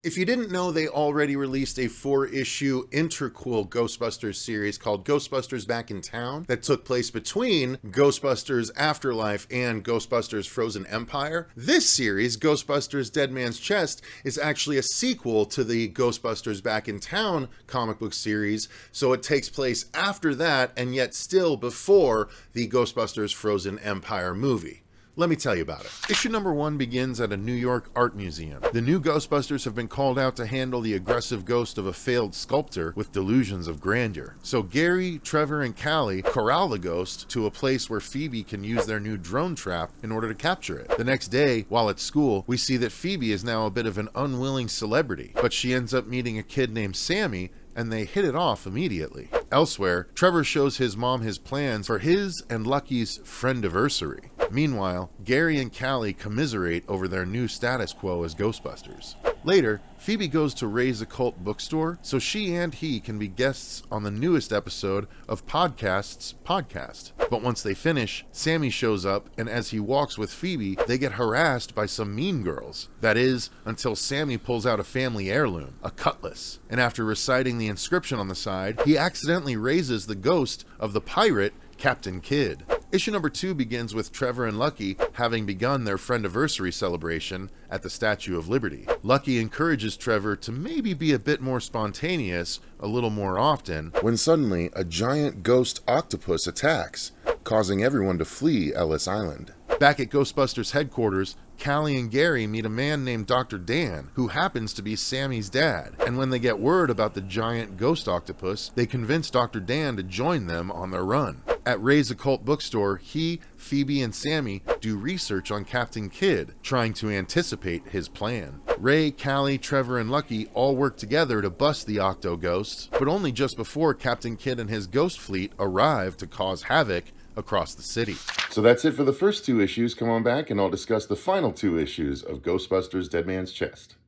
If you didn't know, they already released a 4-issue interquel Ghostbusters series called Ghostbusters Back in Town that took place between Ghostbusters Afterlife and Ghostbusters Frozen Empire. This series, Ghostbusters Dead Man's Chest, is actually a sequel to the Ghostbusters Back in Town comic book series, so it takes place after that and yet still before the Ghostbusters Frozen Empire movie. Let me tell you about it. Issue number 1 begins at a New York art museum. The new Ghostbusters have been called out to handle the aggressive ghost of a failed sculptor with delusions of grandeur. So Gary, Trevor, and Callie corral the ghost to a place where Phoebe can use their new drone trap in order to capture it. The next day, while at school, we see that Phoebe is now a bit of an unwilling celebrity, but she ends up meeting a kid named Sammy, and they hit it off immediately. Elsewhere, Trevor shows his mom his plans for his and Lucky's friendiversary. Meanwhile, Gary and Callie commiserate over their new status quo as Ghostbusters. Later, Phoebe goes to Ray's Occult Bookstore so she and he can be guests on the newest episode of Podcast's podcast. But once they finish, Sammy shows up, and as he walks with Phoebe, they get harassed by some mean girls. That is, until Sammy pulls out a family heirloom, a cutlass, and after reciting the inscription on the side, he accidentally raises the ghost of the pirate, Captain Kidd. Issue number 2 begins with Trevor and Lucky having begun their friendiversary celebration at the Statue of Liberty. Lucky encourages Trevor to maybe be a bit more spontaneous a little more often, when suddenly a giant ghost octopus attacks, causing everyone to flee Ellis Island. Back at Ghostbusters headquarters, Callie and Gary meet a man named Dr. Dan, who happens to be Sammy's dad, and when they get word about the giant ghost octopus, they convince Dr. Dan to join them on their run. At Ray's Occult Bookstore, he, Phoebe, and Sammy do research on Captain Kidd, trying to anticipate his plan. Ray, Callie, Trevor, and Lucky all work together to bust the Octo Ghosts, but only just before Captain Kidd and his ghost fleet arrive to cause havoc across the city. So that's it for the first 2 issues. Come on back and I'll discuss the final 2 issues of Ghostbusters Dead Man's Chest.